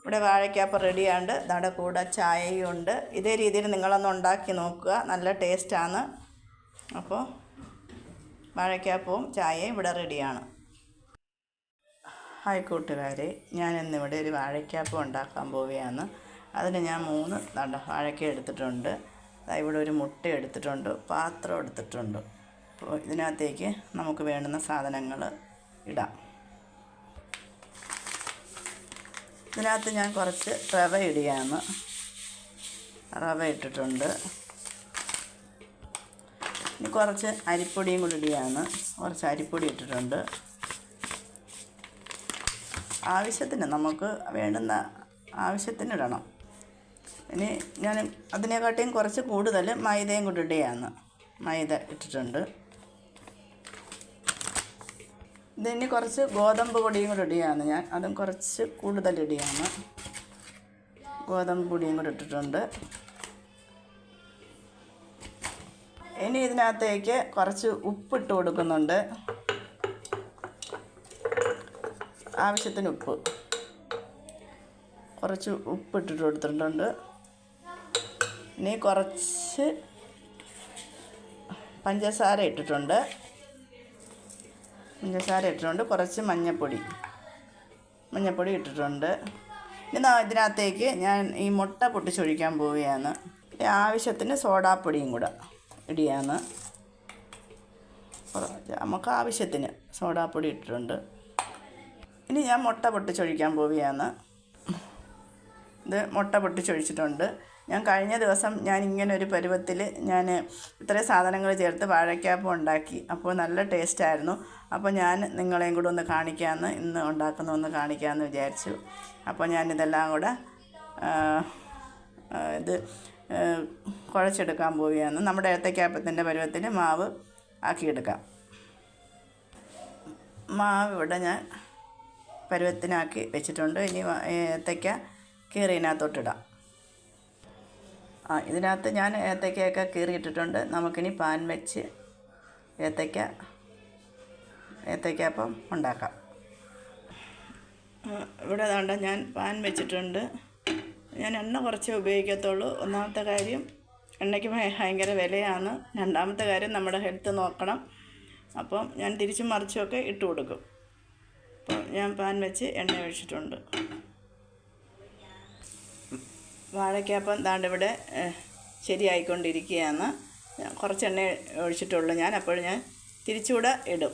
ഇവിടെ വാഴയ്ക്കാപ്പം റെഡിയാണ്ട് ദാടെ കൂടെ ചായയും ഉണ്ട്. ഇതേ രീതിയിൽ നിങ്ങളൊന്ന് ഉണ്ടാക്കി നോക്കുക, നല്ല ടേസ്റ്റാണ്. അപ്പോൾ വാഴയ്ക്കാപ്പവും ചായയും ഇവിടെ റെഡിയാണ്. ഹായ് കൂട്ടുകാരെ, ഞാനിന്നിവിടെ ഒരു വാഴയ്ക്കാപ്പം ഉണ്ടാക്കാൻ പോവുകയാണ്. അതിന് ഞാൻ 3 വാഴയ്ക്ക എടുത്തിട്ടുണ്ട്. ഇവിടെ ഒരു മുട്ട എടുത്തിട്ടുണ്ട്, പാത്രം എടുത്തിട്ടുണ്ട്. അപ്പോൾ ഇതിനകത്തേക്ക് നമുക്ക് വേണ്ടുന്ന സാധനങ്ങൾ ഇടാം. ഇതിനകത്ത് ഞാൻ കുറച്ച് റവ ഇടുകയാണ്. റവ ഇട്ടിട്ടുണ്ട്. ഇനി കുറച്ച് അരിപ്പൊടിയും കൂടി ഇടുകയാണ്. കുറച്ച് അരിപ്പൊടി ഇട്ടിട്ടുണ്ട്. ആവശ്യത്തിന്, നമുക്ക് വേണ്ടുന്ന ആവശ്യത്തിന് ഇടണം. ഇനി ഞാൻ അതിനെക്കാട്ടിയും കുറച്ച് കൂടുതൽ മൈദയും കൂടി ഇടുകയാണ്. മൈദ ഇട്ടിട്ടുണ്ട്. ഇതിന് കുറച്ച് ഗോതമ്പ് പൊടിയും കൂടി ഇടുകയാണ്. ഞാൻ അതും കുറച്ച് കൂടുതൽ ഇടുകയാണ്. ഗോതമ്പ് പൊടിയും കൂടി ഇട്ടിട്ടുണ്ട്. ഇനി ഇതിനകത്തേക്ക് കുറച്ച് ഉപ്പിട്ട് കൊടുക്കുന്നുണ്ട്. ആവശ്യത്തിന് ഉപ്പ്, കുറച്ച് ഉപ്പിട്ടിട്ട് കൊടുത്തിട്ടുണ്ട്. ഇനി കുറച്ച് പഞ്ചസാര ഇട്ടിട്ടുണ്ട്. കുറച്ച് മഞ്ഞൾപ്പൊടി ഇട്ടിട്ടുണ്ട്. ഇനി ഇതിനകത്തേക്ക് ഞാൻ ഈ മുട്ട പൊട്ടിച്ചൊഴിക്കാൻ പോവുകയാണ്. ആവശ്യത്തിന് സോഡാപ്പൊടിയും കൂടെ ഇടുകയാണ്. നമുക്ക് ആവശ്യത്തിന് സോഡാപ്പൊടി ഇട്ടിട്ടുണ്ട്. ഇനി ഞാൻ മുട്ട പൊട്ടിച്ചൊഴിക്കാൻ പോവുകയാണ്. ഇത് മുട്ട പൊട്ടിച്ചൊഴിച്ചിട്ടുണ്ട്. ഞാൻ കഴിഞ്ഞ ദിവസം ഇങ്ങനെ ഒരു പരുവത്തിൽ ഇത്രയും സാധനങ്ങൾ ചേർത്ത് വാഴയ്ക്കാപ്പം ഉണ്ടാക്കി. അപ്പോൾ നല്ല ടേസ്റ്റായിരുന്നു. അപ്പോൾ ഞാൻ നിങ്ങളെയും കൂടെ ഒന്ന് കാണിക്കാമെന്ന്, ഇന്ന് ഉണ്ടാക്കുന്ന കാണിക്കാമെന്ന് വിചാരിച്ചു. അപ്പോൾ ഞാനിതെല്ലാം കൂടെ ഇത് കുഴച്ചെടുക്കാൻ പോവുകയാണ്. നമ്മുടെ ഏത്തയ്ക്കാപ്പത്തിൻ്റെ പരുവത്തിൽ മാവ് ആക്കിയെടുക്കാം. മാവ് ഇവിടെ ഞാൻ പരുവത്തിനാക്കി വെച്ചിട്ടുണ്ട്. ഇനി ഏത്തയ്ക്ക കീറിയതിനകത്തോട്ടിടാം. ഇതിനകത്ത് ഞാൻ ഏത്തയ്ക്കയൊക്കെ കീറിയിട്ടിട്ടുണ്ട്. നമുക്കിനി പാൻ വെച്ച് ഏത്തയ്ക്കാപ്പം ഉണ്ടാക്കാം. ഇവിടെ വേണ്ട, ഞാൻ പാൻ വെച്ചിട്ടുണ്ട്. ഞാൻ എണ്ണ കുറച്ചേ ഉപയോഗിക്കത്തുള്ളൂ. ഒന്നാമത്തെ കാര്യം, എണ്ണയ്ക്ക് ഭയങ്കര വിലയാണ്. രണ്ടാമത്തെ കാര്യം, നമ്മുടെ ഹെൽത്ത് നോക്കണം. അപ്പം ഞാൻ തിരിച്ചും മറിച്ചുമൊക്കെ ഇട്ട് കൊടുക്കും. അപ്പോൾ ഞാൻ പാൻ വെച്ച് എണ്ണ ഒഴിച്ചിട്ടുണ്ട്. വാഴയ്ക്കാപ്പം ഇവിടെ ശരിയായിക്കൊണ്ടിരിക്കുകയാണ്. കുറച്ച് എണ്ണ ഒഴിച്ചിട്ടുള്ളൂ ഞാൻ. അപ്പോൾ ഞാൻ തിരിച്ചുകൂടെ ഇടും.